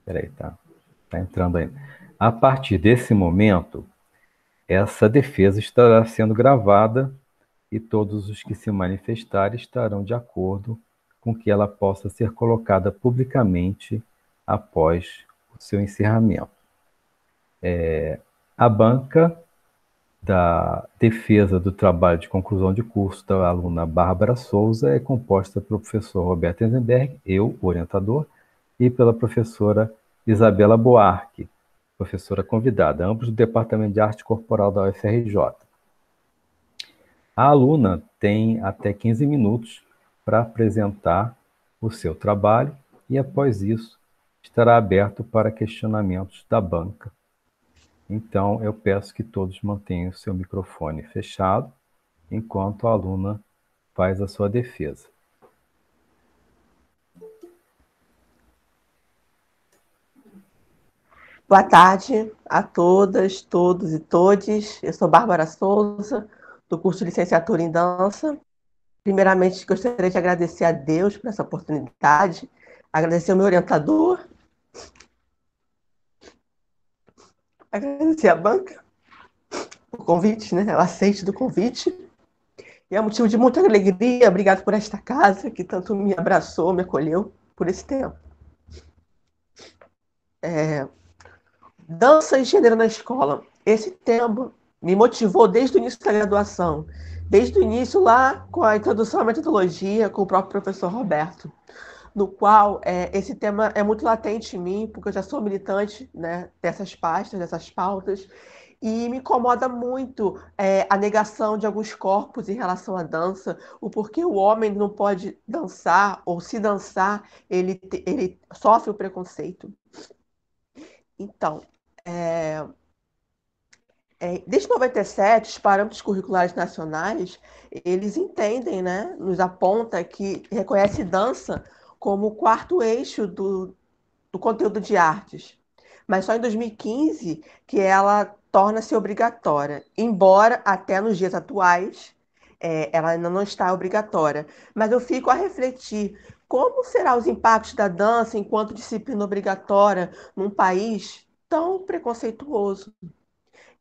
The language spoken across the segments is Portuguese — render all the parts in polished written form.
Peraí, tá entrando aí. A partir desse momento, essa defesa estará sendo gravada e todos os que se manifestarem estarão de acordo com que ela possa ser colocada publicamente após o seu encerramento. A banca da defesa do trabalho de conclusão de curso da aluna Bárbara Souza é composta pelo professor Roberto Eisenberg, eu, orientador, e pela professora Isabela Buarque, professora convidada, ambos do Departamento de Arte Corporal da UFRJ. A aluna tem até 15 minutos para apresentar o seu trabalho e, após isso, estará aberto para questionamentos da banca. Então, eu peço que todos mantenham o seu microfone fechado enquanto a aluna faz a sua defesa. Boa tarde a todas, todos e todes. Eu sou Bárbara Souza, do curso de Licenciatura em Dança. Primeiramente, gostaria de agradecer a Deus por essa oportunidade, agradecer ao meu orientador, agradecer à banca por convite, né? O aceite do convite. E é motivo de muita alegria. Obrigado por esta casa que tanto me abraçou, me acolheu por esse tempo. Dança e gênero na escola. Esse tema me motivou desde o início da graduação, desde o início lá com a introdução à metodologia com o próprio professor Roberto, no qual esse tema é muito latente em mim, porque eu já sou militante, né, dessas pastas, dessas pautas, e me incomoda muito a negação de alguns corpos em relação à dança, o porquê o homem não pode dançar, ou se dançar, ele sofre o preconceito. Então, desde 97, os parâmetros curriculares nacionais, eles entendem, né, nos aponta que reconhece dança como o quarto eixo do conteúdo de artes. Mas só em 2015 que ela torna-se obrigatória, embora até nos dias atuais ela ainda não está obrigatória. Mas eu fico a refletir como serão os impactos da dança enquanto disciplina obrigatória num país tão preconceituoso.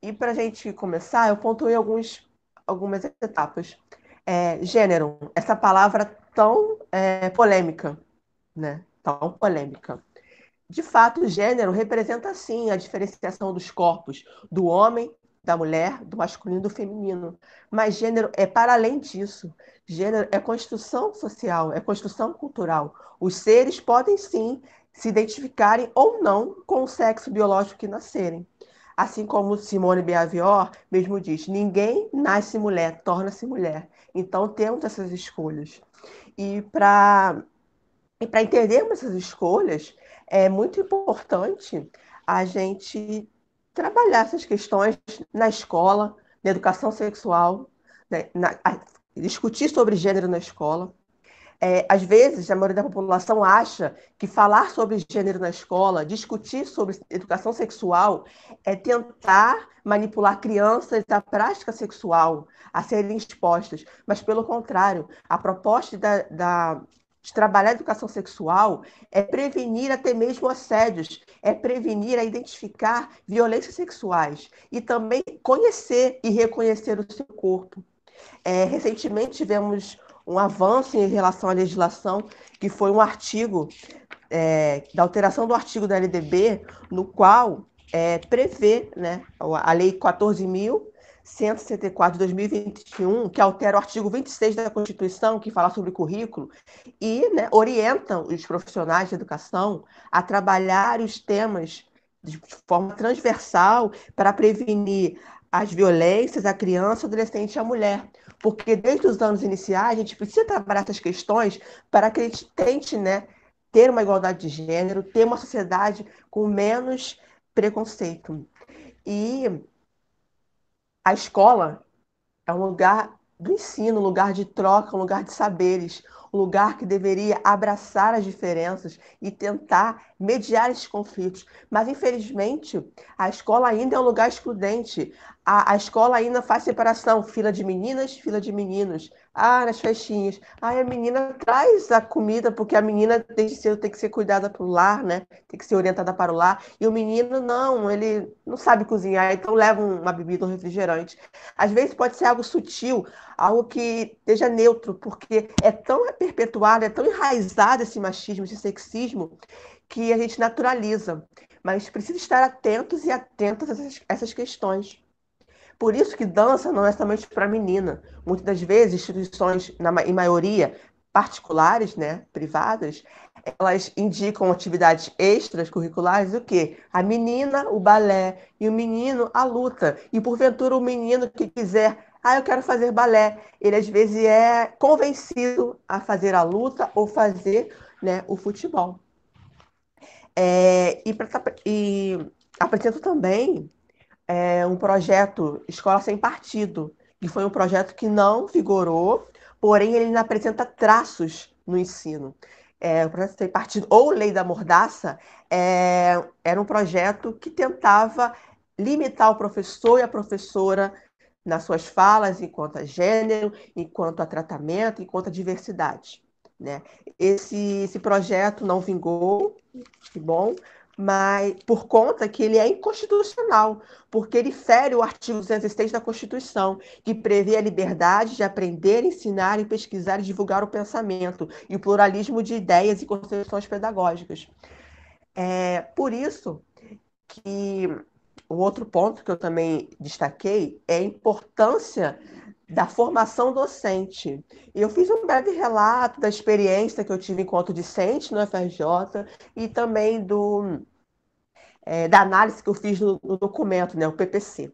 E para a gente começar, eu pontuei algumas etapas. Gênero, essa palavra tão polêmica, né? Tão polêmica. De fato, o gênero representa, sim, a diferenciação dos corpos, do homem, da mulher, do masculino e do feminino. Mas gênero é para além disso. Gênero é construção social, é construção cultural. Os seres podem, sim, se identificarem ou não com o sexo biológico que nascerem. Assim como Simone Beauvoir mesmo diz, ninguém nasce mulher, torna-se mulher. Então, temos essas escolhas. E para entendermos essas escolhas, é muito importante a gente trabalhar essas questões na escola, na educação sexual, né, discutir sobre gênero na escola. Às vezes, a maioria da população acha que falar sobre gênero na escola, discutir sobre educação sexual, é tentar manipular crianças à prática sexual, a serem expostas. Mas, pelo contrário, a proposta de trabalhar a educação sexual é prevenir até mesmo assédios, é prevenir a identificar violências sexuais e também conhecer e reconhecer o seu corpo. Recentemente tivemos um avanço em relação à legislação, que foi um artigo, da alteração do artigo da LDB, no qual prevê, né, a Lei 14.164 de 2021, que altera o artigo 26 da Constituição, que fala sobre currículo, e, né, orientam os profissionais de educação a trabalhar os temas de forma transversal para prevenir as violências à criança, adolescente e à mulher. Porque desde os anos iniciais, a gente precisa trabalhar essas questões para que a gente tente, né, ter uma igualdade de gênero, ter uma sociedade com menos preconceito. E a escola é um lugar do ensino, um lugar de troca, um lugar de saberes, um lugar que deveria abraçar as diferenças e tentar mediar esses conflitos. Mas, infelizmente, a escola ainda é um lugar excludente. A escola ainda faz separação, fila de meninas, fila de meninos. Nas festinhas. A menina traz a comida, porque a menina desde cedo tem que ser cuidada para o lar, né? Tem que ser orientada para o lar. E o menino não, ele não sabe cozinhar, então leva uma bebida, um refrigerante. Às vezes pode ser algo sutil, algo que esteja neutro, porque é tão perpetuado, é tão enraizado esse machismo, esse sexismo, que a gente naturaliza. Mas precisa estar atentos e atentas a essas questões. Por isso que dança não é somente para menina. Muitas das vezes, instituições, em maioria, particulares, né, privadas, elas indicam atividades extras curriculares, o quê? A menina, o balé, e o menino, a luta. E, porventura, o menino que quiser, eu quero fazer balé, ele às vezes é convencido a fazer a luta ou fazer, né, o futebol. E apresento também um projeto Escola Sem Partido, que foi um projeto que não vigorou, porém ele ainda apresenta traços no ensino. O projeto Sem Partido, ou Lei da Mordaça, era um projeto que tentava limitar o professor e a professora nas suas falas enquanto a gênero, enquanto a tratamento, enquanto a diversidade. Né? Esse projeto não vingou, que bom, mas por conta que ele é inconstitucional, porque ele fere o artigo 206 da Constituição, que prevê a liberdade de aprender, ensinar, pesquisar e divulgar o pensamento e o pluralismo de ideias e concepções pedagógicas. Por isso que o outro ponto que eu também destaquei é a importância da formação docente. Eu fiz um breve relato da experiência que eu tive enquanto discente no FRJ e também da análise que eu fiz no documento, né, o PPC.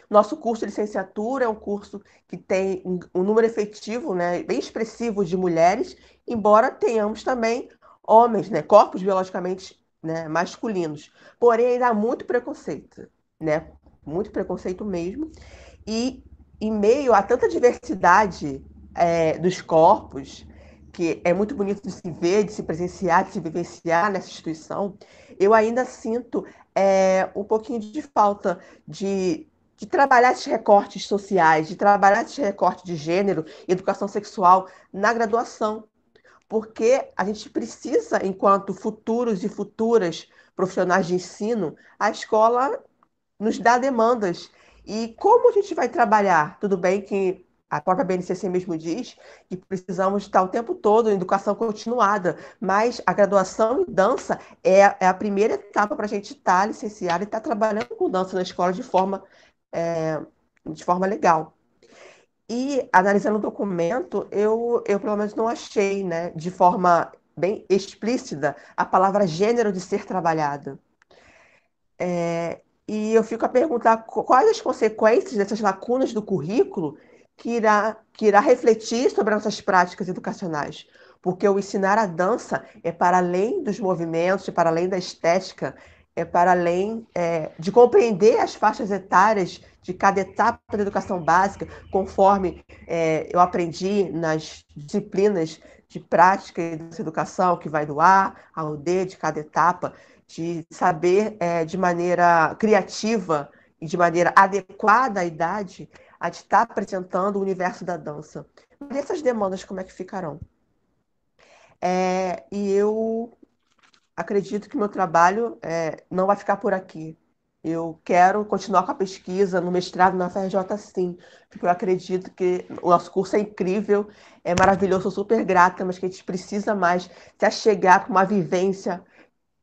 Nosso curso de licenciatura é um curso que tem um número efetivo, né, bem expressivo de mulheres, embora tenhamos também homens, né, corpos biologicamente, né, masculinos. Porém, ainda há muito preconceito, né, muito preconceito mesmo. E em meio a tanta diversidade dos corpos, que é muito bonito de se ver, de se presenciar, de se vivenciar nessa instituição, eu ainda sinto um pouquinho de falta de trabalhar esses recortes sociais, de trabalhar esses recortes de gênero e educação sexual na graduação. Porque a gente precisa, enquanto futuros e futuras profissionais de ensino, a escola nos dá demandas. E como a gente vai trabalhar? Tudo bem que a própria BNCC mesmo diz que precisamos estar o tempo todo em educação continuada, mas a graduação em dança é a primeira etapa para a gente estar licenciado e estar trabalhando com dança na escola de forma legal. E analisando o documento, eu pelo menos não achei, né, de forma bem explícita a palavra gênero de ser trabalhada. E eu fico a perguntar quais as consequências dessas lacunas do currículo que irá refletir sobre as nossas práticas educacionais. Porque o ensinar a dança é para além dos movimentos, é para além da estética, é para além de compreender as faixas etárias de cada etapa da educação básica, conforme eu aprendi nas disciplinas de prática e de educação, que vai do A ao D de cada etapa, de saber de maneira criativa e de maneira adequada à idade, a de estar apresentando o universo da dança. Mas essas demandas, como é que ficarão? E eu acredito que meu trabalho não vai ficar por aqui. Eu quero continuar com a pesquisa no mestrado na FRJ, sim, porque eu acredito que o nosso curso é incrível, é maravilhoso, sou super grata, mas que a gente precisa mais se achegar para uma vivência,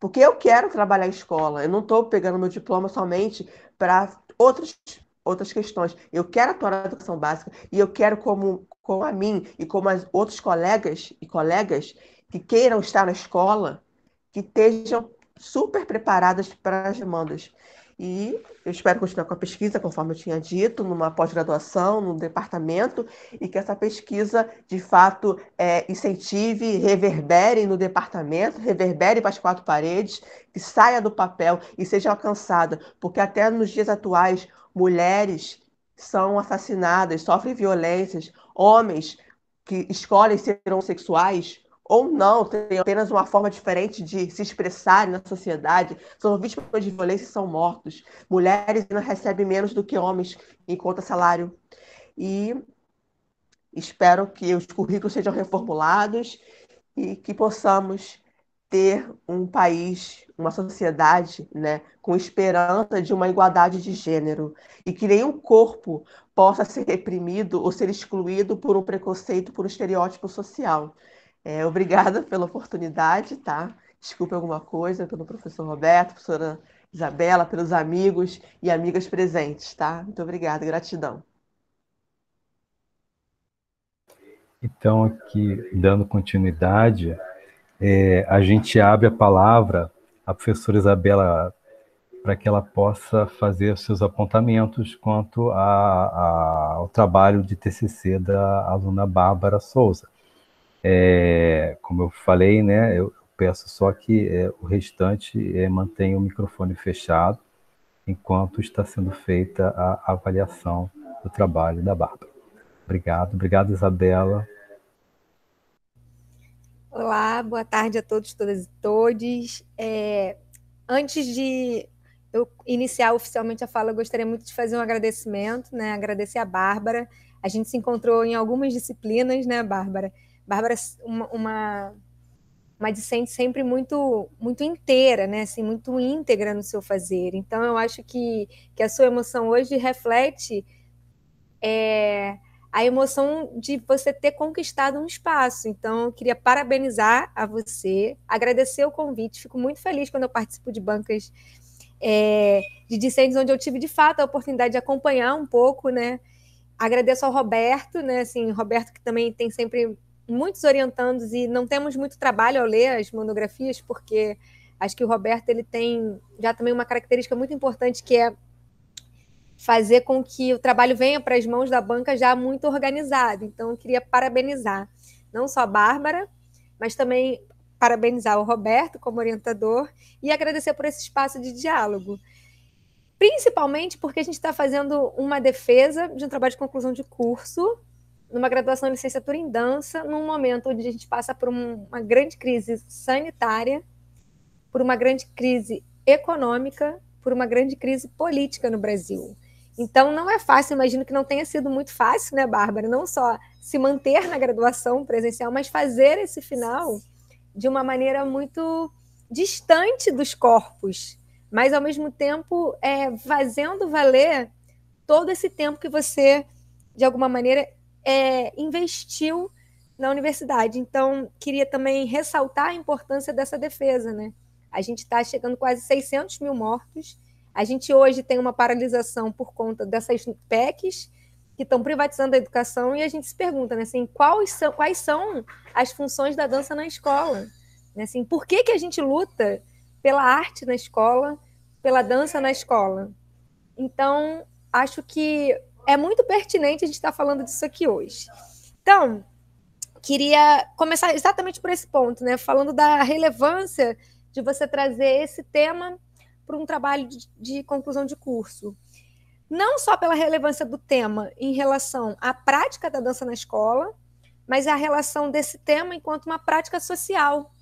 porque eu quero trabalhar em escola, eu não estou pegando meu diploma somente para outras questões. Eu quero atuar na educação básica e eu quero, como a mim e como as outros colegas e colegas que queiram estar na escola, que estejam super preparadas para as demandas. E eu espero continuar com a pesquisa, conforme eu tinha dito, numa pós-graduação, num departamento, e que essa pesquisa, de fato, incentive, reverbere no departamento, reverbere para as quatro paredes, que saia do papel e seja alcançada, porque até nos dias atuais, mulheres são assassinadas, sofrem violências, homens que escolhem ser homossexuais ou não, têm apenas uma forma diferente de se expressarem na sociedade, são vítimas de violência e são mortos. Mulheres ainda recebem menos do que homens em conta salário. E espero que os currículos sejam reformulados e que possamos ter um país, uma sociedade, né, com esperança de uma igualdade de gênero e que nenhum corpo possa ser reprimido ou ser excluído por um preconceito, por um estereótipo social. Obrigada pela oportunidade, tá? Desculpe alguma coisa pelo professor Roberto, professora Isabela, pelos amigos e amigas presentes, tá? Muito obrigada, gratidão. Então, aqui, dando continuidade, a gente abre a palavra à professora Isabela para que ela possa fazer os seus apontamentos quanto ao trabalho de TCC da aluna Bárbara Souza. Como eu falei, né, eu peço só que o restante mantenha o microfone fechado enquanto está sendo feita a avaliação do trabalho da Bárbara. Obrigado, Isabela. Olá, boa tarde a todos, todas e todes. Antes de eu iniciar oficialmente a fala, eu gostaria muito de fazer um agradecimento, né? Agradecer a Bárbara. A gente se encontrou em algumas disciplinas, né, Bárbara? Bárbara, uma discente sempre muito inteira, né? Assim, muito íntegra no seu fazer. Então, eu acho que a sua emoção hoje reflete a emoção de você ter conquistado um espaço. Então, eu queria parabenizar a você, agradecer o convite. Fico muito feliz quando eu participo de bancas de discentes onde eu tive, de fato, a oportunidade de acompanhar um pouco, né? Agradeço ao Roberto, né? Assim, Roberto que também tem sempre muitos orientandos e não temos muito trabalho ao ler as monografias, porque acho que o Roberto ele tem já também uma característica muito importante, que é fazer com que o trabalho venha para as mãos da banca já muito organizado. Então, eu queria parabenizar não só a Bárbara, mas também parabenizar o Roberto como orientador e agradecer por esse espaço de diálogo. Principalmente porque a gente está fazendo uma defesa de um trabalho de conclusão de curso, numa graduação em licenciatura em dança, num momento onde a gente passa por uma grande crise sanitária, por uma grande crise econômica, por uma grande crise política no Brasil. Então, não é fácil, imagino que não tenha sido muito fácil, né, Bárbara? Não só se manter na graduação presencial, mas fazer esse final de uma maneira muito distante dos corpos, mas, ao mesmo tempo, fazendo valer todo esse tempo que você, de alguma maneira, investiu na universidade. Então, queria também ressaltar a importância dessa defesa, né? A gente está chegando quase 600 mil mortos. A gente hoje tem uma paralisação por conta dessas PECs que estão privatizando a educação e a gente se pergunta, né, assim, quais são as funções da dança na escola? Né, assim, por que a gente luta pela arte na escola, pela dança na escola? Então, acho que é muito pertinente a gente estar falando disso aqui hoje. Então, queria começar exatamente por esse ponto, né, falando da relevância de você trazer esse tema para um trabalho de conclusão de curso. Não só pela relevância do tema em relação à prática da dança na escola, mas a relação desse tema enquanto uma prática social.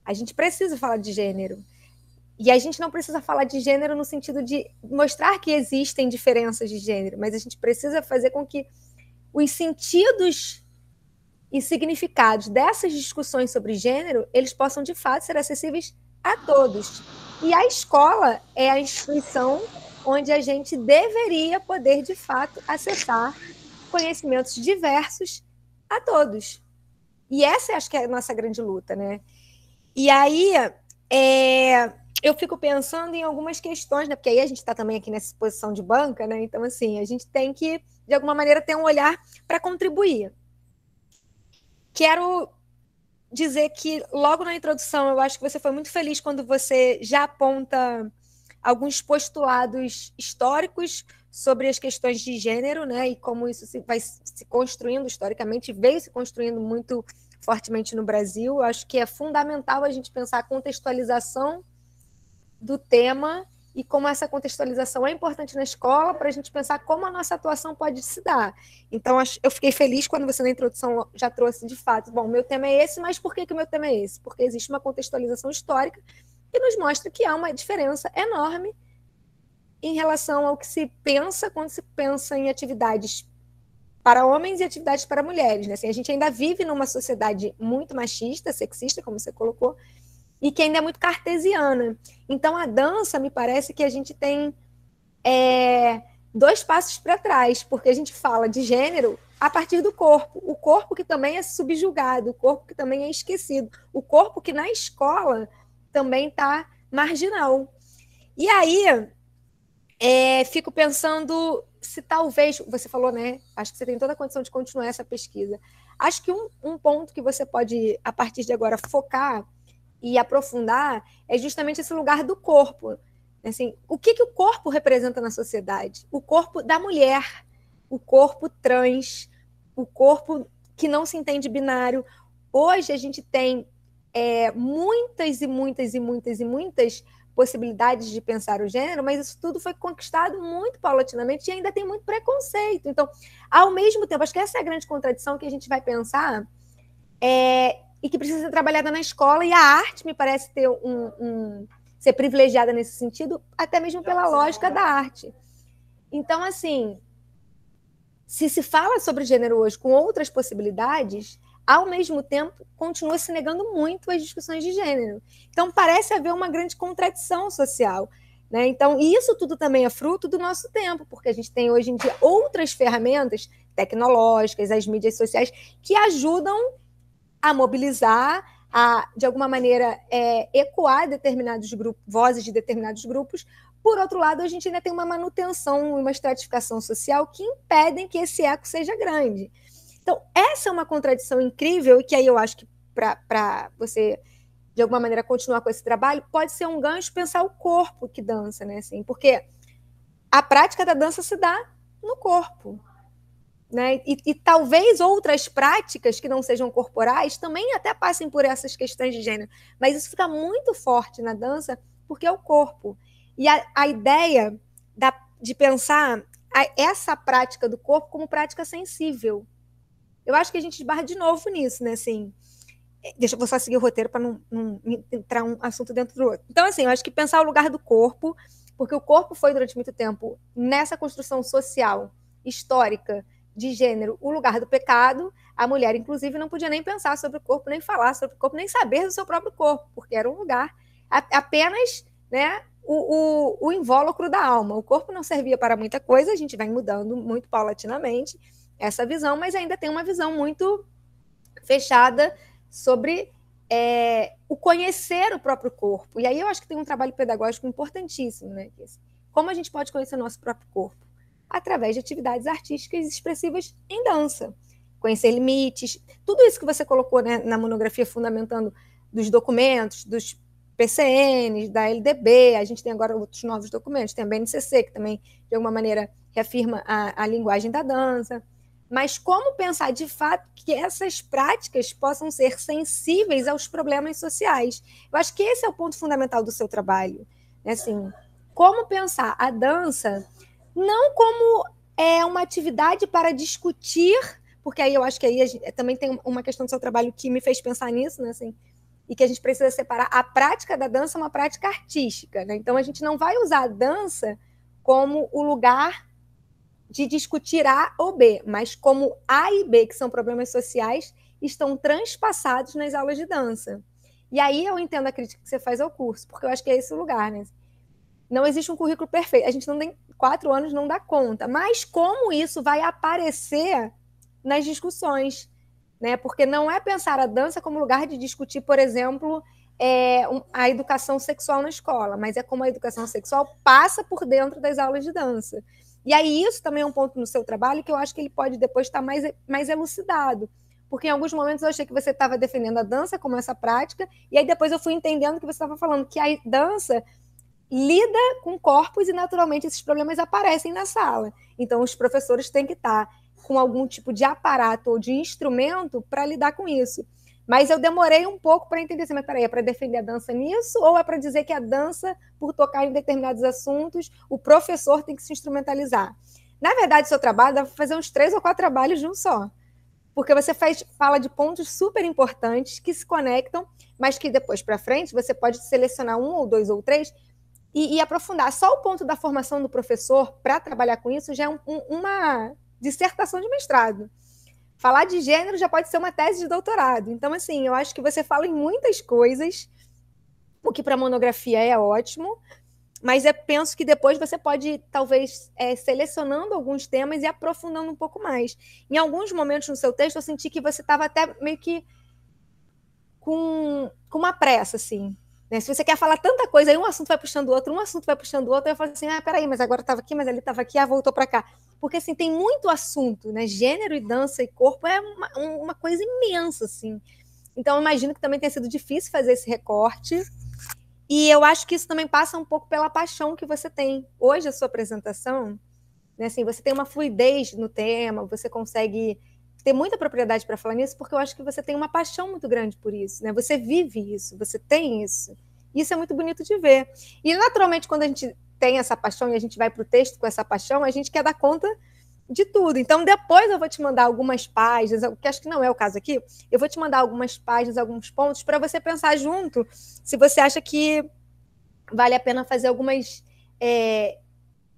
A gente precisa falar de gênero. E a gente não precisa falar de gênero no sentido de mostrar que existem diferenças de gênero, mas a gente precisa fazer com que os sentidos e significados dessas discussões sobre gênero, eles possam, de fato, ser acessíveis a todos. E a escola é a instituição onde a gente deveria poder, de fato, acessar conhecimentos diversos a todos. E essa, acho que é a nossa grande luta, né? E aí, eu fico pensando em algumas questões, né? Porque aí a gente está também aqui nessa posição de banca, né? Então, assim, a gente tem que, de alguma maneira, ter um olhar para contribuir. Quero dizer que, logo na introdução, eu acho que você foi muito feliz quando você já aponta alguns postulados históricos sobre as questões de gênero, né, e como isso vai se construindo historicamente, veio se construindo muito fortemente no Brasil. Eu acho que é fundamental a gente pensar a contextualização do tema e como essa contextualização é importante na escola para a gente pensar como a nossa atuação pode se dar. Então, eu fiquei feliz quando você, na introdução, já trouxe, de fato, bom, meu tema é esse, mas por que o meu tema é esse? Porque existe uma contextualização histórica que nos mostra que há uma diferença enorme em relação ao que se pensa quando se pensa em atividades para homens e atividades para mulheres. Né? Assim, a gente ainda vive numa sociedade muito machista, sexista, como você colocou, e que ainda é muito cartesiana. Então, a dança, me parece que a gente tem 2 passos para trás, porque a gente fala de gênero a partir do corpo. O corpo que também é subjugado, o corpo que também é esquecido, o corpo que na escola também está marginal. E aí, fico pensando se talvez, você falou, né? Acho que você tem toda a condição de continuar essa pesquisa. Acho que um ponto que você pode, a partir de agora, focar e aprofundar é justamente esse lugar do corpo. Assim, o que o corpo representa na sociedade? O corpo da mulher, o corpo trans, o corpo que não se entende binário. Hoje a gente tem muitas possibilidades de pensar o gênero, mas isso tudo foi conquistado muito paulatinamente e ainda tem muito preconceito. Então, ao mesmo tempo, acho que essa é a grande contradição que a gente vai pensar e que precisa ser trabalhada na escola, e a arte me parece ter ser privilegiada nesse sentido, até mesmo pela lógica da arte. Então, assim, se fala sobre gênero hoje com outras possibilidades, ao mesmo tempo, continua se negando muito as discussões de gênero. Então, parece haver uma grande contradição social. Né? Então, e isso tudo também é fruto do nosso tempo, porque a gente tem hoje em dia outras ferramentas tecnológicas, as mídias sociais, que ajudam a mobilizar, a, de alguma maneira, ecoar determinados grupos, vozes de determinados grupos. Por outro lado, a gente ainda tem uma manutenção e uma estratificação social que impedem que esse eco seja grande. Então, essa é uma contradição incrível, e que aí eu acho que para você, de alguma maneira, continuar com esse trabalho, pode ser um gancho pensar o corpo que dança, né? Assim, porque a prática da dança se dá no corpo. Né? E talvez outras práticas que não sejam corporais também até passem por essas questões de gênero, mas isso fica muito forte na dança porque é o corpo. E a ideia de pensar essa prática do corpo como prática sensível. Eu acho que a gente esbarra de novo nisso, né? Assim, deixa eu só seguir o roteiro para não entrar um assunto dentro do outro. Então, assim, eu acho que pensar o lugar do corpo, porque o corpo foi durante muito tempo nessa construção social, histórica, de gênero, o lugar do pecado. A mulher, inclusive, não podia nem pensar sobre o corpo, nem falar sobre o corpo, nem saber do seu próprio corpo, porque era um lugar apenas, né, o invólucro da alma. O corpo não servia para muita coisa, a gente vai mudando muito paulatinamente essa visão, mas ainda tem uma visão muito fechada sobre o conhecer o próprio corpo. E aí eu acho que tem um trabalho pedagógico importantíssimo, né? Como a gente pode conhecer o nosso próprio corpo? Através de atividades artísticas expressivas em dança. Conhecer limites, tudo isso que você colocou, né, na monografia, fundamentando dos documentos, dos PCNs, da LDB, a gente tem agora outros novos documentos, tem a BNCC, que também, de alguma maneira, reafirma a linguagem da dança. Mas como pensar, de fato, que essas práticas possam ser sensíveis aos problemas sociais? Eu acho que esse é o ponto fundamental do seu trabalho. Assim, como pensar a dança não como uma atividade para discutir, porque aí eu acho que aí também tem uma questão do seu trabalho que me fez pensar nisso, né? Assim, e que a gente precisa separar a prática da dança uma prática artística. Né? Então, a gente não vai usar a dança como o lugar de discutir A ou B, mas como A e B, que são problemas sociais, estão transpassados nas aulas de dança. E aí eu entendo a crítica que você faz ao curso, porque eu acho que é esse o lugar, né? Não existe um currículo perfeito. A gente não tem 4 anos, não dá conta. Mas como isso vai aparecer nas discussões? Né? Porque não é pensar a dança como lugar de discutir, por exemplo, a educação sexual na escola, mas é como a educação sexual passa por dentro das aulas de dança. E aí isso também é um ponto no seu trabalho que eu acho que ele pode depois estar mais elucidado. Porque em alguns momentos eu achei que você estava defendendo a dança como essa prática, e aí depois eu fui entendendo que você estava falando que a dança lida com corpos e, naturalmente, esses problemas aparecem na sala. Então, os professores têm que estar com algum tipo de aparato ou de instrumento para lidar com isso. Mas eu demorei um pouco para entender assim, mas peraí, é para defender a dança nisso? Ou é para dizer que a dança, por tocar em determinados assuntos, o professor tem que se instrumentalizar? Na verdade, seu trabalho dá para fazer uns 3 ou 4 trabalhos de um só. Porque você fala de pontos super importantes que se conectam, mas que depois para frente você pode selecionar 1 ou 2 ou 3 e aprofundar. Só o ponto da formação do professor para trabalhar com isso já é uma dissertação de mestrado. Falar de gênero já pode ser uma tese de doutorado. Então, assim, eu acho que você fala em muitas coisas, o que para monografia é ótimo, mas eu penso que depois você pode, talvez, selecionando alguns temas e aprofundando um pouco mais. Em alguns momentos no seu texto, eu senti que você estava até meio que com uma pressa, assim. Né? Se você quer falar tanta coisa, aí um assunto vai puxando o outro, eu falo assim, peraí, mas agora estava aqui, mas ali estava aqui, voltou para cá. Porque, assim, tem muito assunto, né? Gênero e dança e corpo é uma coisa imensa, assim. Então, eu imagino que também tenha sido difícil fazer esse recorte. E eu acho que isso também passa um pouco pela paixão que você tem. Hoje, a sua apresentação, né, assim, você tem uma fluidez no tema, você consegue ter muita propriedade para falar nisso, porque eu acho que você tem uma paixão muito grande por isso, né? Você vive isso, você tem isso. Isso é muito bonito de ver. E, naturalmente, quando a gente tem essa paixão e a gente vai para o texto com essa paixão, a gente quer dar conta de tudo. Então, depois eu vou te mandar algumas páginas, que acho que não é o caso aqui, eu vou te mandar algumas páginas, alguns pontos, para você pensar junto, se você acha que vale a pena fazer algumas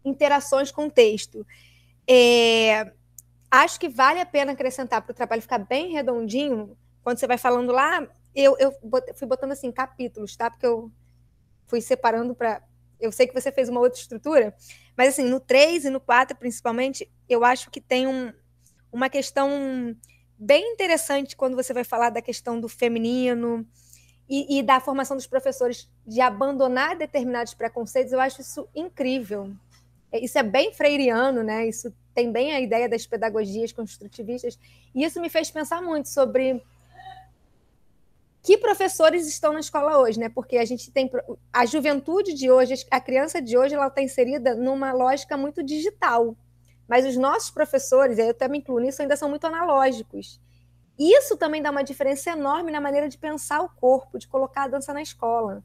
interações com o texto. Acho que vale a pena acrescentar para o trabalho ficar bem redondinho, quando você vai falando lá, eu fui botando assim, capítulos, tá? Porque eu fui separando para... Eu sei que você fez uma outra estrutura, mas assim, no 3 e no 4, principalmente, eu acho que tem uma questão bem interessante quando você vai falar da questão do feminino e da formação dos professores de abandonar determinados preconceitos. Eu acho isso incrível. Isso é bem freiriano, né? Isso tem bem a ideia das pedagogias construtivistas, e isso me fez pensar muito sobre que professores estão na escola hoje, né? Porque a gente tem a juventude de hoje, a criança de hoje, ela está inserida numa lógica muito digital, mas os nossos professores, eu até me incluo nisso, ainda são muito analógicos. Isso também dá uma diferença enorme na maneira de pensar o corpo, de colocar a dança na escola.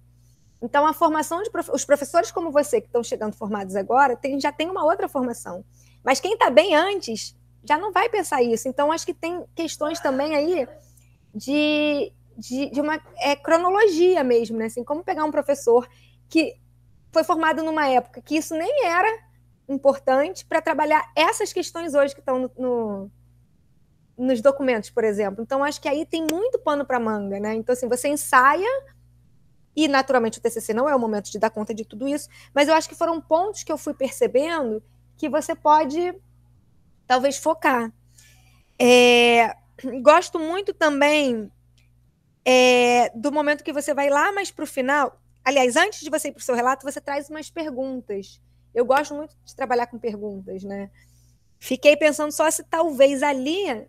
Então, a formação os professores como você, que estão chegando formados agora, já tem uma outra formação. Mas quem está bem antes já não vai pensar isso. Então, acho que tem questões também aí de uma cronologia mesmo, né? Assim, como pegar um professor que foi formado numa época que isso nem era importante para trabalhar essas questões hoje que estão nos documentos, por exemplo. Então, acho que aí tem muito pano para manga, né? Então, assim, você ensaia, e naturalmente o TCC não é o momento de dar conta de tudo isso, mas eu acho que foram pontos que eu fui percebendo que você pode, talvez, focar. Gosto muito também do momento que você vai lá mais para o final. Aliás, antes de você ir para o seu relato, você traz umas perguntas. Eu gosto muito de trabalhar com perguntas, né? Fiquei pensando só se talvez ali,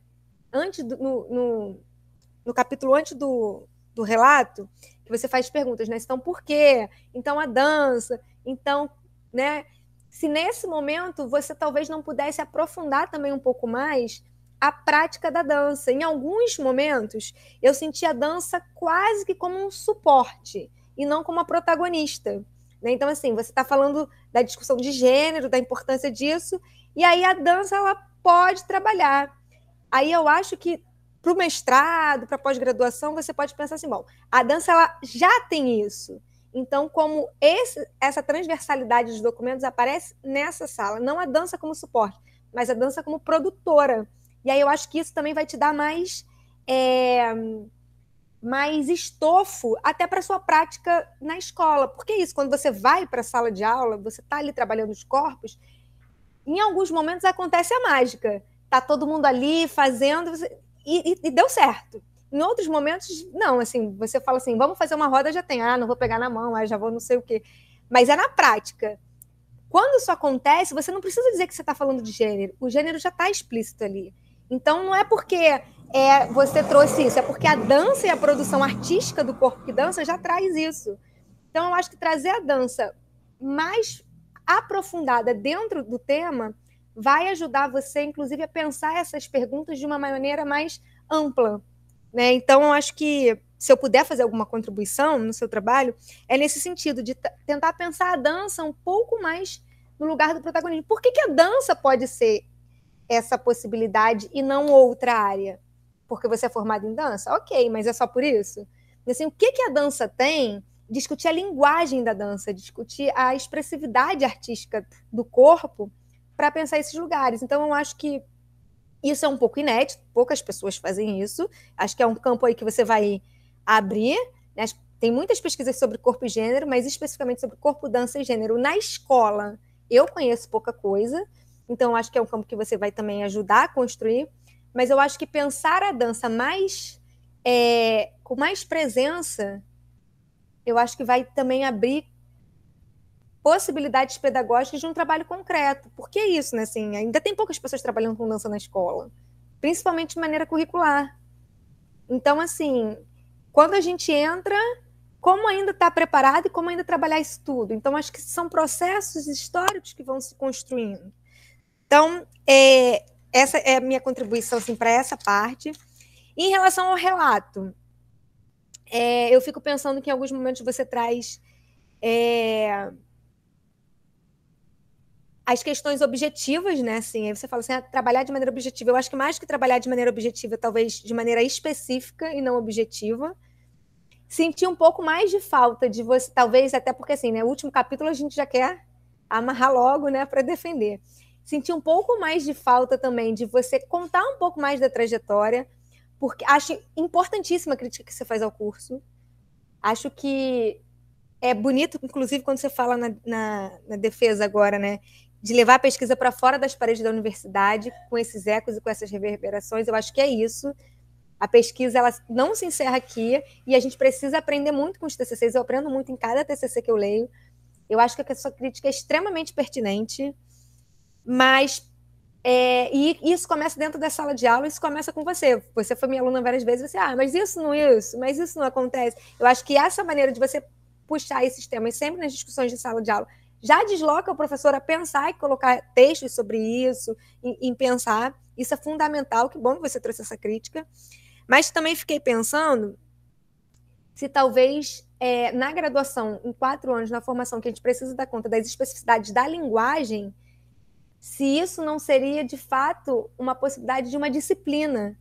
no capítulo antes do relato, que você faz perguntas, né? Então, por quê? Então, a dança. Então, né? Se nesse momento você talvez não pudesse aprofundar também um pouco mais a prática da dança. Em alguns momentos, eu senti a dança quase que como um suporte e não como a protagonista. Né? Então, assim, você está falando da discussão de gênero, da importância disso, e aí a dança ela pode trabalhar. Aí eu acho que para o mestrado, para a pós-graduação, você pode pensar assim, bom, a dança ela já tem isso. Então, como essa transversalidade dos documentos aparece nessa sala, não a dança como suporte, mas a dança como produtora. E aí eu acho que isso também vai te dar mais estofo até para a sua prática na escola. Porque é isso, quando você vai para a sala de aula, você está ali trabalhando os corpos, em alguns momentos acontece a mágica. Está todo mundo ali fazendo... E deu certo. Em outros momentos, não, assim, você fala assim, vamos fazer uma roda, já tem, não vou pegar na mão, já vou não sei o quê. Mas é na prática. Quando isso acontece, você não precisa dizer que você está falando de gênero. O gênero já está explícito ali. Então, não é porque você trouxe isso, é porque a dança e a produção artística do corpo que dança já traz isso. Então, eu acho que trazer a dança mais aprofundada dentro do tema vai ajudar você, inclusive, a pensar essas perguntas de uma maneira mais ampla, né? Então, eu acho que se eu puder fazer alguma contribuição no seu trabalho, é nesse sentido, de tentar pensar a dança um pouco mais no lugar do protagonismo. Por que a dança pode ser essa possibilidade e não outra área? Porque você é formado em dança? Ok, mas é só por isso? Assim, o que a dança tem? Discutir a linguagem da dança, discutir a expressividade artística do corpo para pensar esses lugares. Então, eu acho que isso é um pouco inédito, poucas pessoas fazem isso. Acho que é um campo aí que você vai abrir, né? Tem muitas pesquisas sobre corpo e gênero, mas especificamente sobre corpo, dança e gênero. Na escola, eu conheço pouca coisa, então acho que é um campo que você vai também ajudar a construir, mas eu acho que pensar a dança mais com mais presença, eu acho que vai também abrir possibilidades pedagógicas de um trabalho concreto. Por que isso, né? Assim, ainda tem poucas pessoas trabalhando com dança na escola, principalmente de maneira curricular. Então, assim, quando a gente entra, como ainda está preparado e como ainda trabalhar isso tudo? Então, acho que são processos históricos que vão se construindo. Então, essa é a minha contribuição assim, para essa parte. E em relação ao relato, eu fico pensando que em alguns momentos você traz as questões objetivas, né? Assim, aí você fala assim, trabalhar de maneira objetiva. Eu acho que mais que trabalhar de maneira objetiva, talvez de maneira específica e não objetiva. Senti um pouco mais de falta de você, talvez até porque, assim, né? O último capítulo a gente já quer amarrar logo, né? Para defender. Senti um pouco mais de falta também de você contar um pouco mais da trajetória, porque acho importantíssima a crítica que você faz ao curso. Acho que é bonito, inclusive, quando você fala na defesa agora, né? De levar a pesquisa para fora das paredes da universidade, com esses ecos e com essas reverberações. Eu acho que é isso. A pesquisa ela não se encerra aqui e a gente precisa aprender muito com os TCCs. Eu aprendo muito em cada TCC que eu leio. Eu acho que a sua crítica é extremamente pertinente, mas e isso começa dentro da sala de aula, isso começa com você. Você foi minha aluna várias vezes, você, mas isso não acontece. Eu acho que essa maneira de você puxar esses temas sempre nas discussões de sala de aula já desloca o professor a pensar e colocar textos sobre isso, em pensar. Isso é fundamental, que bom que você trouxe essa crítica. Mas também fiquei pensando se talvez na graduação, em 4 anos, na formação, que a gente precisa dar conta das especificidades da linguagem, se isso não seria, de fato, uma possibilidade de uma disciplina,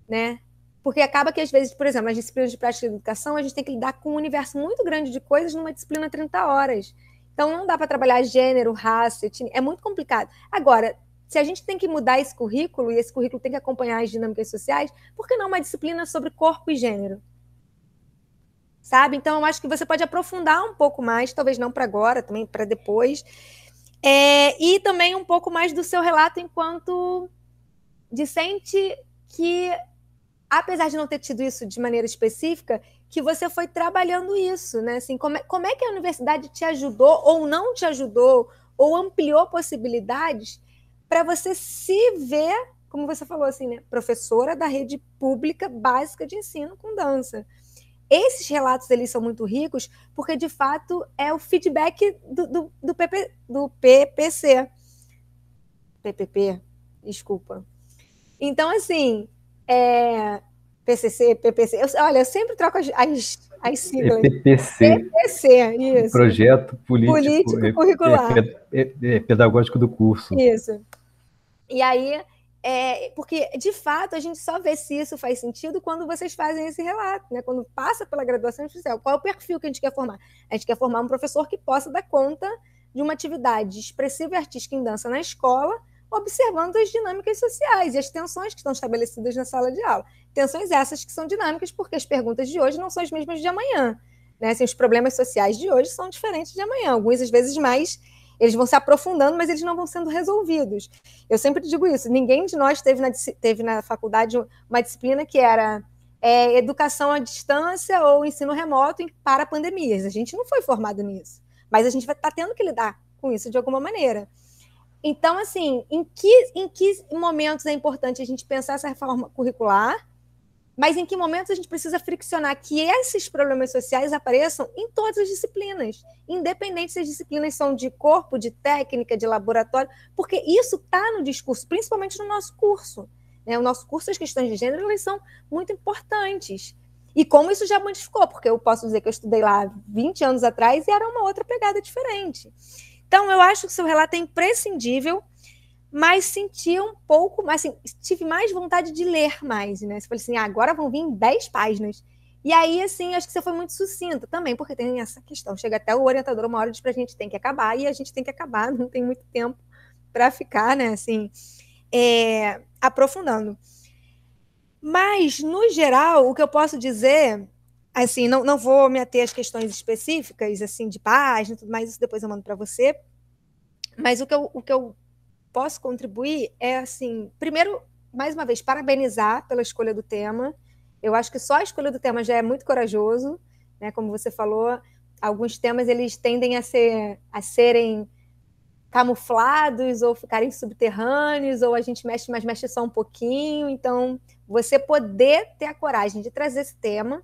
né? Porque acaba que, às vezes, por exemplo, nas disciplinas de prática de educação, a gente tem que lidar com um universo muito grande de coisas numa disciplina de 30 horas. Então, não dá para trabalhar gênero, raça, etnia, é muito complicado. Agora, se a gente tem que mudar esse currículo, e esse currículo tem que acompanhar as dinâmicas sociais, por que não uma disciplina sobre corpo e gênero? Sabe? Então, eu acho que você pode aprofundar um pouco mais, talvez não para agora, também para depois, e também um pouco mais do seu relato enquanto discente que, apesar de não ter tido isso de maneira específica, que você foi trabalhando isso, né? Assim, como é que a universidade te ajudou ou não te ajudou ou ampliou possibilidades para você se ver, como você falou assim, né? Professora da rede pública básica de ensino com dança. Esses relatos eles são muito ricos porque, de fato, é o feedback do PPC. PPP, desculpa. Então, assim, PCC, PPC. Eu sempre troco as siglas. PPC, isso. Projeto Político Curricular. Pedagógico do curso. Isso. E aí, porque, de fato, a gente só vê se isso faz sentido quando vocês fazem esse relato, né? Quando passa pela graduação, a gente diz, qual é o perfil que a gente quer formar? A gente quer formar um professor que possa dar conta de uma atividade expressiva e artística em dança na escola, observando as dinâmicas sociais e as tensões que estão estabelecidas na sala de aula. Tensões essas que são dinâmicas porque as perguntas de hoje não são as mesmas de amanhã, né? Assim, os problemas sociais de hoje são diferentes de amanhã. Alguns, às vezes, mais... Eles vão se aprofundando, mas eles não vão sendo resolvidos. Eu sempre digo isso. Ninguém de nós teve na faculdade uma disciplina que era educação à distância ou ensino remoto para pandemias. A gente não foi formado nisso. Mas a gente vai estar tendo que lidar com isso de alguma maneira. Então, assim, em que momentos é importante a gente pensar essa reforma curricular, mas em que momentos a gente precisa friccionar que esses problemas sociais apareçam em todas as disciplinas, independente se as disciplinas são de corpo, de técnica, de laboratório, porque isso está no discurso, principalmente no nosso curso. né? O nosso curso, as questões de gênero, elas são muito importantes. E como isso já modificou, porque eu posso dizer que eu estudei lá 20 anos atrás e era uma outra pegada diferente. Então, eu acho que o seu relato é imprescindível, mas senti um pouco, assim, tive mais vontade de ler mais, né? Você falou assim, agora vão vir 10 páginas. E aí, assim, acho que você foi muito sucinta também, porque tem essa questão. Chega até o orientador uma hora e diz pra gente tem que acabar, e a gente tem que acabar, não tem muito tempo para ficar, né, assim, aprofundando. Mas, no geral, o que eu posso dizer, assim, não vou me ater às questões específicas, assim, de página e tudo mais, isso depois eu mando para você, mas o que eu posso contribuir é, assim, primeiro, mais uma vez, parabenizar pela escolha do tema. Eu acho que só a escolha do tema já é muito corajoso, né? Como você falou, alguns temas eles tendem a serem camuflados ou ficarem subterrâneos, ou a gente mexe, mas mexe só um pouquinho. Então, você poder ter a coragem de trazer esse tema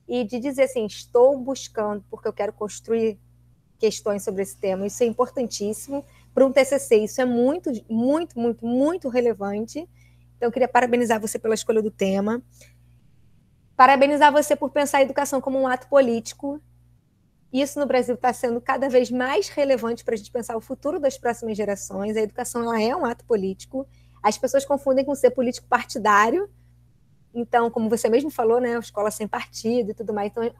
e de dizer assim, estou buscando, porque eu quero construir questões sobre esse tema, isso é importantíssimo. Para um TCC, isso é muito, muito, muito, muito relevante. Então, eu queria parabenizar você pela escolha do tema. Parabenizar você por pensar a educação como um ato político. Isso no Brasil está sendo cada vez mais relevante para a gente pensar o futuro das próximas gerações. A educação ela é um ato político. As pessoas confundem com ser político partidário. Então, como você mesmo falou, né, escola sem partido e tudo mais. Então,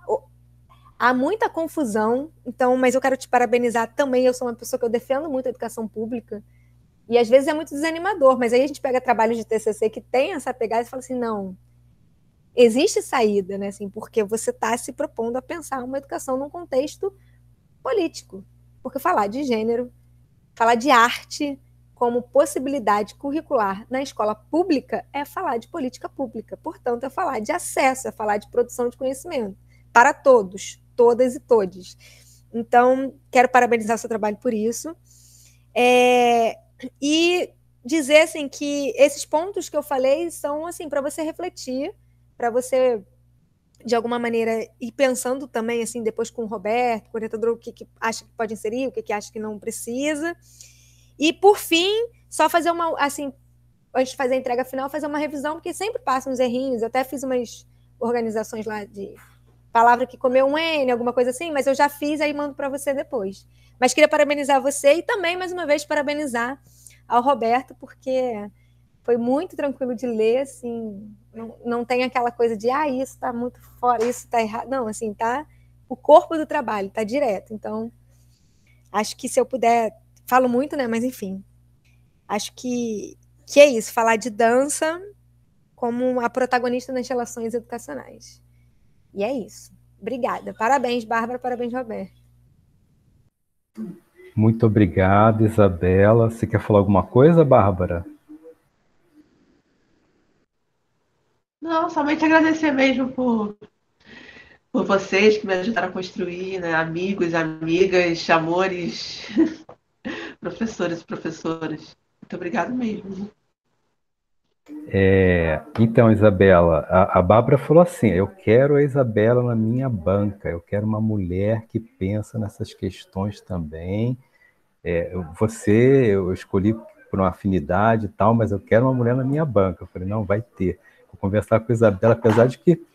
há muita confusão. Então, mas eu quero te parabenizar também. Eu sou uma pessoa que eu defendo muito a educação pública. E às vezes é muito desanimador. Mas aí a gente pega trabalhos de TCC que tem essa pegada e fala assim, não, existe saída, né? Assim, porque você está se propondo a pensar uma educação num contexto político. Porque falar de gênero, falar de arte como possibilidade curricular na escola pública é falar de política pública. Portanto, é falar de acesso, é falar de produção de conhecimento para todos, todas e todes. Então, quero parabenizar o seu trabalho por isso. E dizer assim, que esses pontos que eu falei são assim, para você refletir, para você, de alguma maneira, ir pensando também, assim, depois com o Roberto, com o orientador, o que acha que pode inserir, o que acha que não precisa. E, por fim, só fazer uma, assim, antes de fazer a entrega final, fazer uma revisão, porque sempre passam uns errinhos. Eu até fiz umas organizações lá de palavra que comeu um N, alguma coisa assim, mas eu já fiz, aí mando para você depois. Mas queria parabenizar você e também, mais uma vez, parabenizar ao Roberto, porque foi muito tranquilo de ler, assim, não tem aquela coisa de, isso está muito fora, isso está errado. Não, assim, tá o corpo do trabalho, está direto. Então, acho que se eu puder, falo muito, né, mas enfim, acho que é isso, falar de dança como a protagonista nas relações educacionais. E é isso. Obrigada. Parabéns, Bárbara, parabéns, Roberto. Muito obrigado, Isabela. Você quer falar alguma coisa, Bárbara? Não, somente agradecer mesmo por vocês que me ajudaram a construir, né? Amigos, amigas, amores, professores e professoras. Muito obrigado mesmo. Então, Isabela, a Bárbara falou assim, eu quero a Isabela na minha banca, eu quero uma mulher que pensa nessas questões também. Eu escolhi por uma afinidade e tal, mas eu quero uma mulher na minha banca. Eu falei, não, vai ter. Vou conversar com a Isabela, apesar de que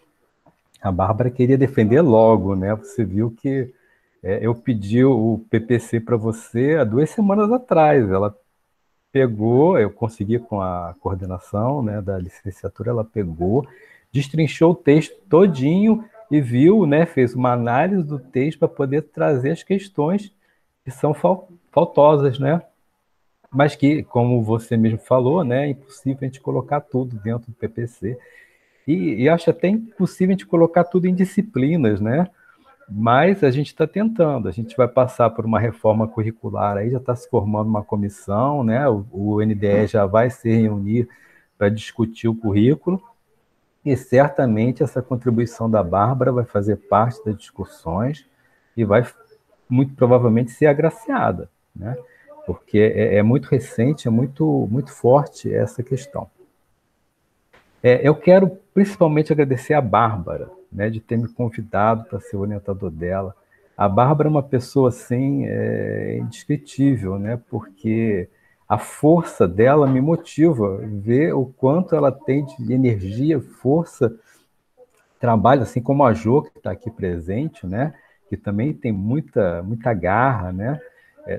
a Bárbara queria defender logo, né? Você viu que eu pedi o PPC para você há 2 semanas atrás. Ela pegou, eu consegui com a coordenação, né, da licenciatura, ela pegou, destrinchou o texto todinho e viu, né, fez uma análise do texto para poder trazer as questões que são faltosas, né? Mas que, como você mesmo falou, né, é impossível a gente colocar tudo dentro do PPC. E acho até impossível a gente colocar tudo em disciplinas, né? Mas a gente está tentando, a gente vai passar por uma reforma curricular, aí já está se formando uma comissão, né? O NDE já vai se reunir para discutir o currículo, e certamente essa contribuição da Bárbara vai fazer parte das discussões e vai, muito provavelmente, ser agraciada, né? Porque é muito recente, é muito, muito forte essa questão. Eu quero principalmente agradecer a Bárbara, né, de ter me convidado para ser o orientador dela. A Bárbara é uma pessoa assim, indescritível, né, porque a força dela me motiva, ver o quanto ela tem de energia, força, trabalho, assim como a Jo, que está aqui presente, né? Que também tem muita garra, né?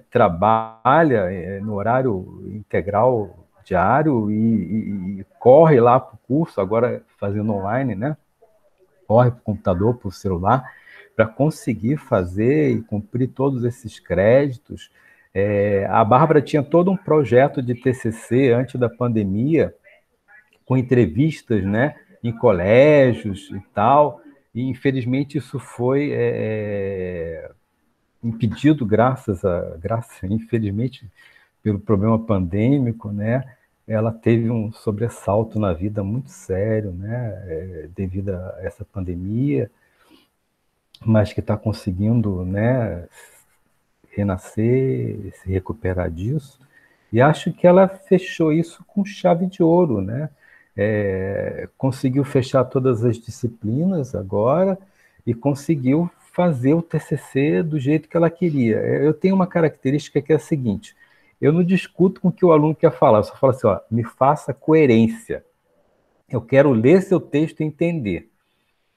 Trabalha no horário integral diário e corre lá para o curso, agora fazendo online, né? Corre para o computador, para o celular, para conseguir fazer e cumprir todos esses créditos. A Bárbara tinha todo um projeto de TCC antes da pandemia, com entrevistas, né, em colégios e tal, e infelizmente isso foi impedido infelizmente, pelo problema pandêmico, né? Ela teve um sobressalto na vida muito sério, né, devido a essa pandemia, mas que está conseguindo, né, renascer, se recuperar disso. E acho que ela fechou isso com chave de ouro, né? Conseguiu fechar todas as disciplinas agora e conseguiu fazer o TCC do jeito que ela queria. Eu tenho uma característica que é a seguinte: eu não discuto com o que o aluno quer falar, eu só falo assim, ó, me faça coerência. Eu quero ler seu texto e entender.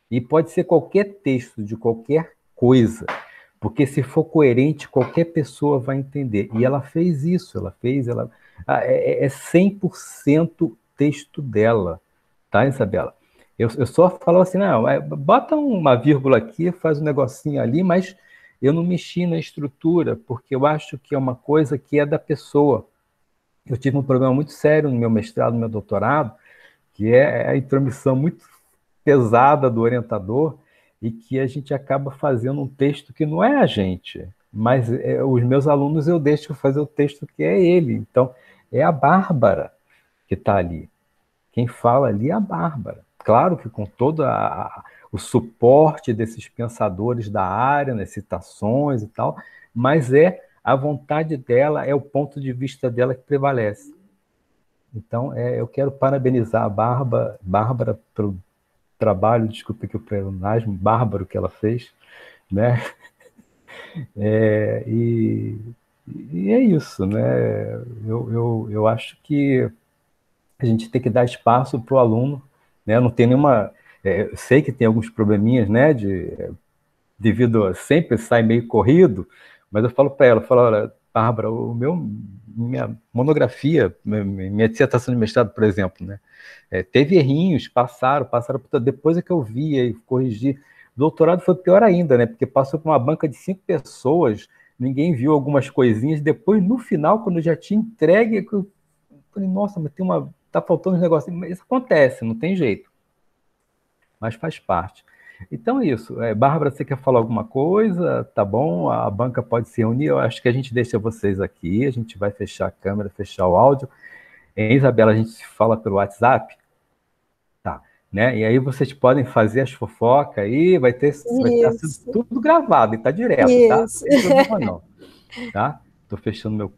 E pode ser qualquer texto, de qualquer coisa, porque se for coerente, qualquer pessoa vai entender. E ela fez isso, é 100% texto dela, tá, Isabela? Eu só falo assim, não, bota uma vírgula aqui, faz um negocinho ali, mas eu não mexi na estrutura, porque eu acho que é uma coisa que é da pessoa. Eu tive um problema muito sério no meu mestrado, no meu doutorado, que é a intromissão muito pesada do orientador e que a gente acaba fazendo um texto que não é a gente, mas os meus alunos eu deixo fazer o texto que é ele. Então, é a Bárbara que está ali. Quem fala ali é a Bárbara. Claro que com todo o suporte desses pensadores da área, nas citações e tal, mas é a vontade dela, é o ponto de vista dela que prevalece. Então, eu quero parabenizar a Bárbara pelo trabalho, desculpa que o pleonasmo bárbaro que ela fez, né? E é isso, né? Eu acho que a gente tem que dar espaço para o aluno, né? Não tem nenhuma... eu sei que tem alguns probleminhas, né? Devido a sempre sai meio corrido, mas eu falo para ela, olha, Bárbara, minha monografia, minha dissertação de mestrado, por exemplo, né? Teve errinhos, passaram, depois é que eu via e corrigi. Doutorado foi pior ainda, né? Porque passou por uma banca de 5 pessoas, ninguém viu algumas coisinhas, depois, no final, quando eu já tinha entregue, eu falei, nossa, mas tá faltando um negócio. Mas isso acontece, não tem jeito. Mas faz parte. Então é isso. Bárbara, você quer falar alguma coisa? Tá bom? A banca pode se reunir. Eu acho que a gente deixa vocês aqui, a gente vai fechar a câmera, fechar o áudio. Isabela, a gente se fala pelo WhatsApp? Tá. Né? E aí vocês podem fazer as fofocas aí, vai estar tudo gravado e tá direto, tá? Não tem problema não. Tá? Tô fechando meu...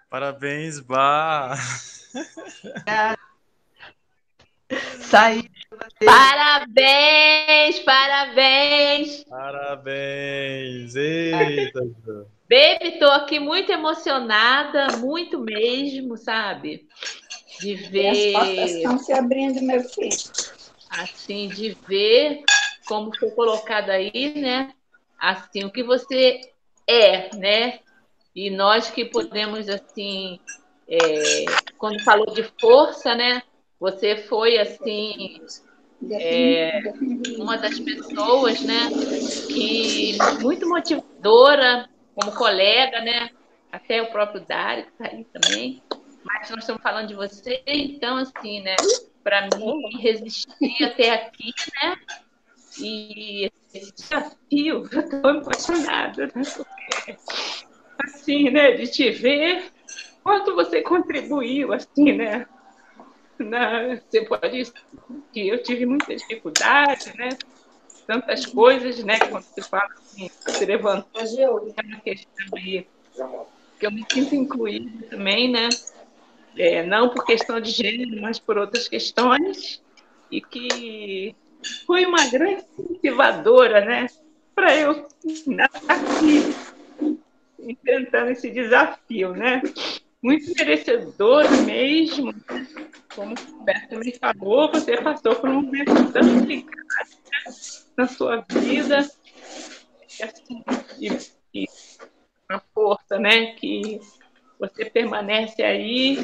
Parabéns, Bá! Saí. Parabéns, parabéns! Parabéns! Eita! Baby, tô aqui muito emocionada, muito mesmo, sabe? De ver... As portas estão se abrindo, meu filho. Assim, de ver como foi colocado aí, né? Assim, o que você é, né? E nós que podemos, assim, quando falou de força, né? Você foi, assim, uma das pessoas, né? Que muito motivadora, como colega, né? Até o próprio Dário, que está aí também. Mas nós estamos falando de você, então, assim, né? Para mim, resistir até aqui, né? E esse desafio, eu estou emocionada, né? Porque, assim, né? De te ver, quanto você contribuiu, assim, né? Você pode... que eu tive muita dificuldade, né? Tantas coisas, né? Quando você fala assim, você levanta uma questão aí, que eu me sinto incluída também, né? Não por questão de gênero, mas por outras questões, e que foi uma grande incentivadora, né? Para eu estar aqui enfrentando esse desafio, né? Muito merecedor mesmo. Como o Roberto me falou, você passou por um momento tão delicado, né, na sua vida, e, assim, e a força, né, que você permanece aí,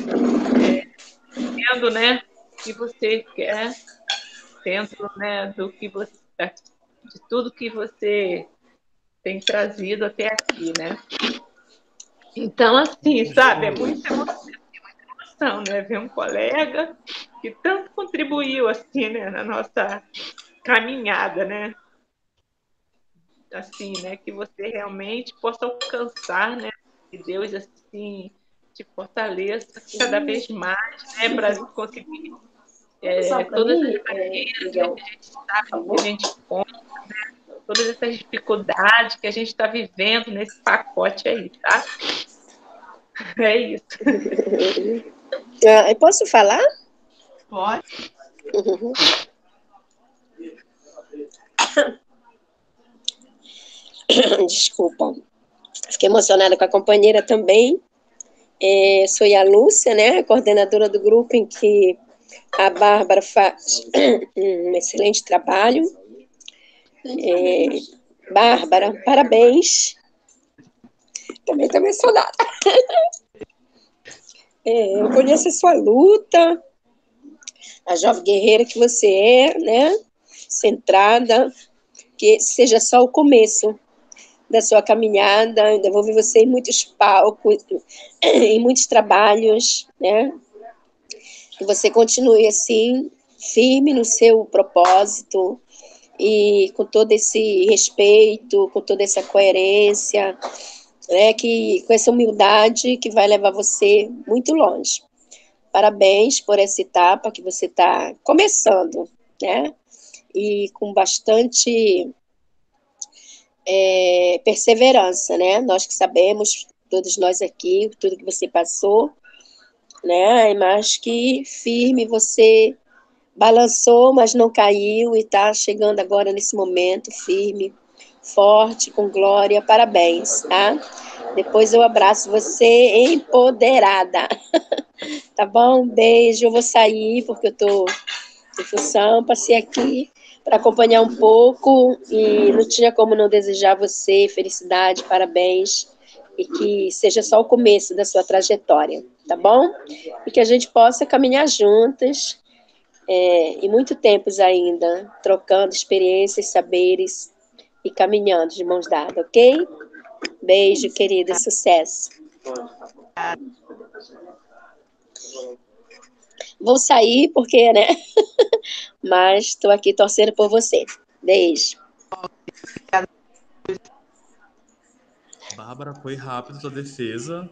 tendo, né, o que você quer, dentro, né, do que você, de tudo que você tem trazido até aqui, né? Então, assim, sabe, é muita emoção, né, ver um colega que tanto contribuiu, assim, né, na nossa caminhada, né? Assim, né, que você realmente possa alcançar, né, que Deus, assim, te fortaleça cada vez mais, né, para conseguir todas as barreiras, né, que a gente sabe que a gente encontra, todas essas dificuldades que a gente está vivendo nesse pacote aí, tá? É isso. Eu posso falar? Pode. Desculpa. Fiquei emocionada com a companheira também. Sou a Lúcia, né, coordenadora do grupo em que a Bárbara faz um excelente trabalho. Bárbara, parabéns. Também estou emocionada. Eu conheço a sua luta, a jovem guerreira que você é, né? Centrada, que seja só o começo da sua caminhada. Ainda vou ver você em muitos palcos, em muitos trabalhos, né? Que você continue assim, firme no seu propósito e com todo esse respeito, com toda essa coerência, né? Que com essa humildade que vai levar você muito longe. Parabéns por essa etapa que você está começando, né? E com bastante perseverança, né? Nós que sabemos, todos nós aqui, tudo que você passou, né? Mas que firme você balançou, mas não caiu e está chegando agora nesse momento firme, forte, com glória. Parabéns, tá? Depois eu abraço você empoderada. Tá bom? Um beijo. Eu vou sair porque eu tô em função, passei aqui para acompanhar um pouco e não tinha como não desejar a você felicidade, parabéns e que seja só o começo da sua trajetória, tá bom? E que a gente possa caminhar juntas e muito tempos ainda, trocando experiências, saberes e caminhando de mãos dadas, ok? Beijo, querida, sucesso. Vou sair porque, né? Mas estou aqui torcendo por você. Beijo. Bárbara, foi rápido sua defesa.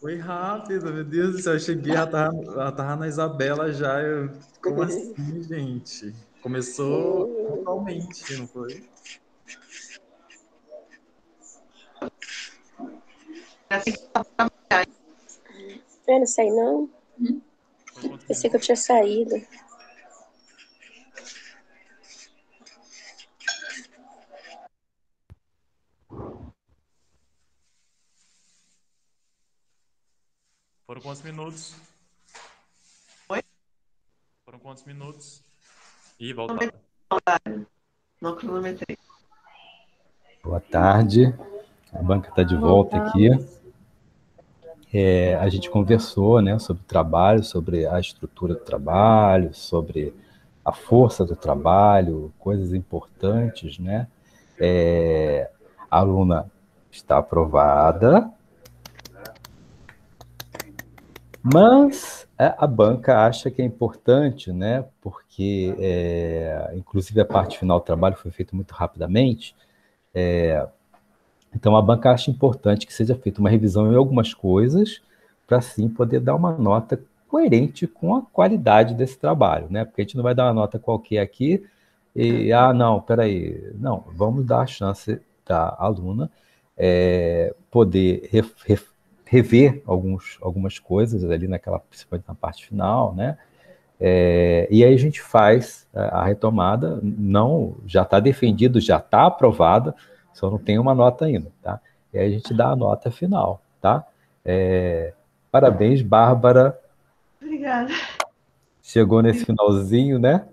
Foi rápido, meu Deus do céu. Eu cheguei, ela tava na Isabela já. Como assim, gente? Começou totalmente, não foi? Eu não sei, não. Pensei que eu tinha saído. Foram quantos minutos? Oi? Foram quantos minutos? Ih, voltaram. Não cronometrei. Boa tarde. A banca está de volta aqui. A gente conversou, né, sobre o trabalho, sobre a estrutura do trabalho, sobre a força do trabalho, coisas importantes, né? A aluna está aprovada, mas a banca acha que é importante, né? Porque, inclusive, a parte final do trabalho foi feita muito rapidamente. Então, a banca acha importante que seja feita uma revisão em algumas coisas, para assim poder dar uma nota coerente com a qualidade desse trabalho, né? Porque a gente não vai dar uma nota qualquer aqui e, não, peraí, não, vamos dar a chance da aluna poder rever algumas coisas ali principalmente na parte final, né? E aí a gente faz a retomada, não, já está defendido, já está aprovada, só não tem uma nota ainda, tá? E aí a gente dá a nota final, tá? Parabéns, Bárbara. Obrigada. Chegou nesse finalzinho, né?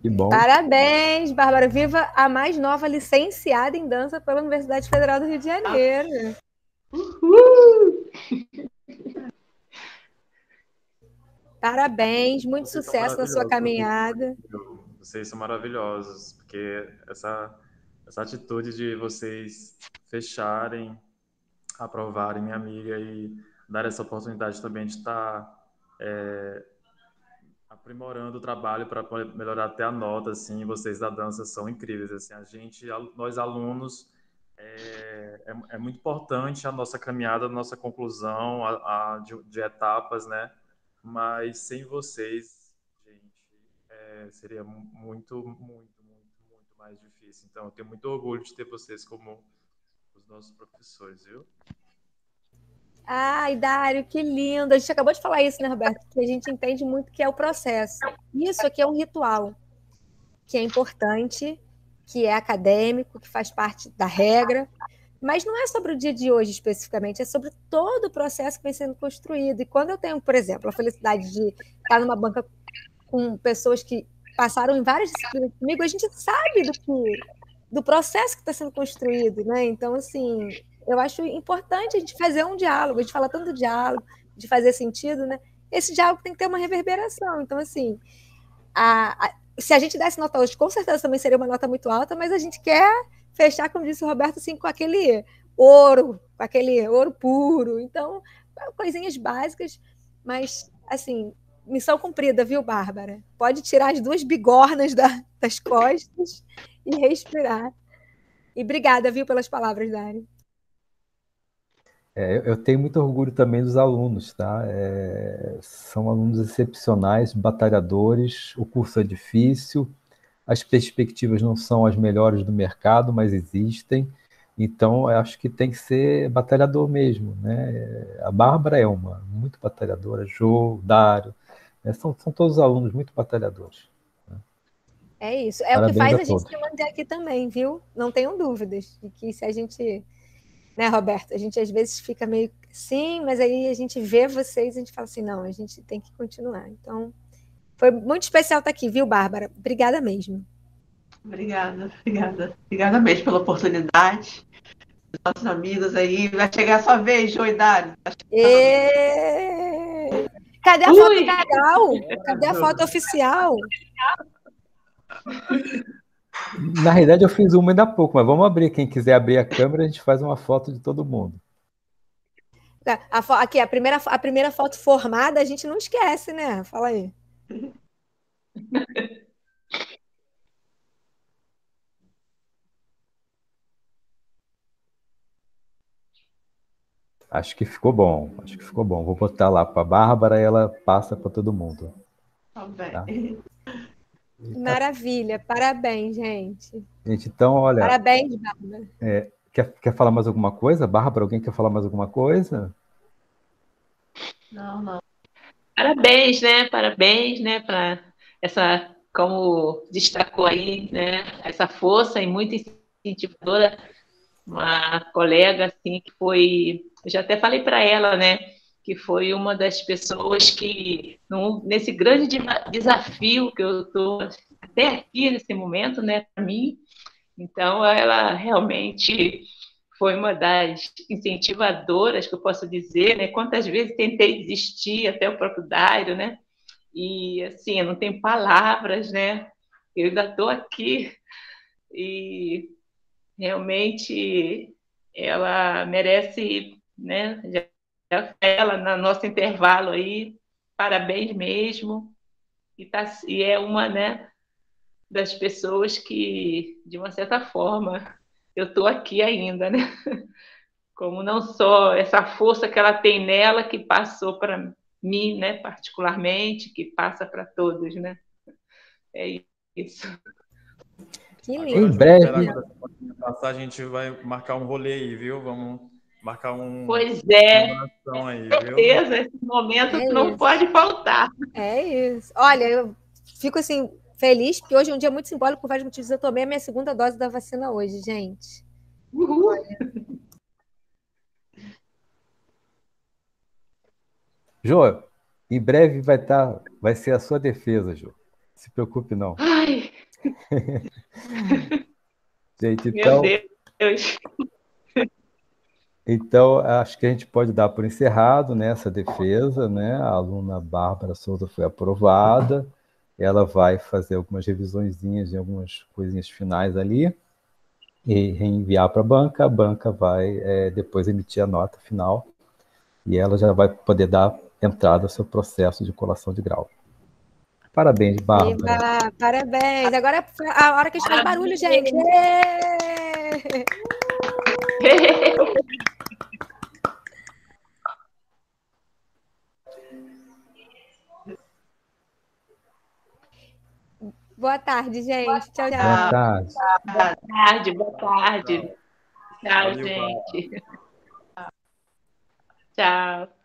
Que bom. Parabéns, Bárbara. Viva a mais nova licenciada em dança pela Universidade Federal do Rio de Janeiro. Uhul! Parabéns, muito sucesso na sua caminhada. Vocês são maravilhosos, porque essa atitude de vocês fecharem, aprovarem minha amiga e dar essa oportunidade também de estar aprimorando o trabalho para melhorar até a nota, assim, vocês da dança são incríveis, assim, nós alunos, é muito importante a nossa caminhada, a nossa conclusão de etapas, né? Mas sem vocês, gente, seria muito, muito, muito, muito mais difícil. Então, eu tenho muito orgulho de ter vocês como os nossos professores, viu? Ai, Dário, que lindo. A gente acabou de falar isso, né, Roberto? Que a gente entende muito que é o processo. Isso aqui é um ritual, que é importante, que é acadêmico, que faz parte da regra, mas não é sobre o dia de hoje especificamente, é sobre todo o processo que vem sendo construído. E quando eu tenho, por exemplo, a felicidade de estar numa banca com pessoas que passaram em várias disciplinas comigo, a gente sabe do processo que está sendo construído, né? Então, assim, eu acho importante a gente fazer um diálogo, a gente fala tanto de diálogo, de fazer sentido, né? Esse diálogo tem que ter uma reverberação. Então, assim, se a gente desse nota hoje, com certeza também seria uma nota muito alta, mas a gente quer fechar, como disse o Roberto, assim, com aquele ouro puro. Então, coisinhas básicas, mas, assim, missão cumprida, viu, Bárbara? Pode tirar as 2 bigornas das costas e respirar. E obrigada, viu, pelas palavras, Dário. Eu tenho muito orgulho também dos alunos, tá? São alunos excepcionais, batalhadores, o curso é difícil, as perspectivas não são as melhores do mercado, mas existem, então eu acho que tem que ser batalhador mesmo, né? A Bárbara é muito batalhadora, Jô, Dário, são todos alunos muito batalhadores. É isso, é Parabéns o que faz a a gente todos. se manter aqui também, viu? Não tenham dúvidas de que se a gente... Né, Roberto? A gente às vezes fica meio sim, mas aí a gente vê vocês e a gente fala assim, não, a gente tem que continuar. Então, foi muito especial estar aqui, viu, Bárbara? Obrigada mesmo. Obrigada. Obrigada mesmo pela oportunidade. Nossos amigos aí. Vai chegar a sua vez, Jô e Dário. Cadê a foto oficial? Cadê a foto oficial? Na realidade, eu fiz uma ainda há pouco, mas vamos abrir. Quem quiser abrir a câmera, a gente faz uma foto de todo mundo. Aqui, a primeira foto formada, a gente não esquece, né? Fala aí. Acho que ficou bom. Vou botar lá para a Bárbara e ela passa para todo mundo. Tá? Maravilha, parabéns, gente. Gente, então, olha. Parabéns, Bárbara. Quer falar mais alguma coisa? Bárbara, alguém quer falar mais alguma coisa? Não. Parabéns, né, para essa, como destacou aí, né, essa força e muito incentivadora, uma colega, assim, que foi, eu já até falei para ela, né, que foi uma das pessoas que, nesse grande desafio que eu estou até aqui nesse momento, né, para mim, então ela realmente foi uma das incentivadoras, que eu posso dizer, né? Quantas vezes tentei desistir, até o próprio Dário, né? E, assim, eu não tenho palavras, né? Eu ainda estou aqui e realmente ela merece, né? Ela, no nosso intervalo aí, parabéns mesmo. E é uma, né, das pessoas que, de uma certa forma, eu estou aqui ainda, né? Como não só essa força que ela tem nela, que passou para mim, né, particularmente, que passa para todos, né? É isso. Que Em lindo. breve. Passar, a gente vai marcar um rolê aí, viu? Vamos marcar Pois é, comemoração aí, com viu? certeza, esse momento não pode faltar. É isso. Olha, eu fico assim feliz, porque hoje é um dia muito simbólico por vários motivos. Eu tomei a minha segunda dose da vacina hoje, gente. Uhul. Jô, em breve vai ser a sua defesa, Jô. Não se preocupe, não. Ai, Gente, meu Deus. então, acho que a gente pode dar por encerrado, né, essa defesa, né? A aluna Bárbara Souza foi aprovada. Ela vai fazer algumas revisõezinhas de algumas coisinhas finais ali e reenviar para a banca vai depois emitir a nota final e ela já vai poder dar entrada ao seu processo de colação de grau. Parabéns, Bárbara. Eba, parabéns. Agora é a hora que a gente faz barulho, gente. Êêê! Boa tarde, gente. Tchau, tchau. Boa tarde. Boa tarde, boa tarde. Tchau, Valeu, gente. Tchau.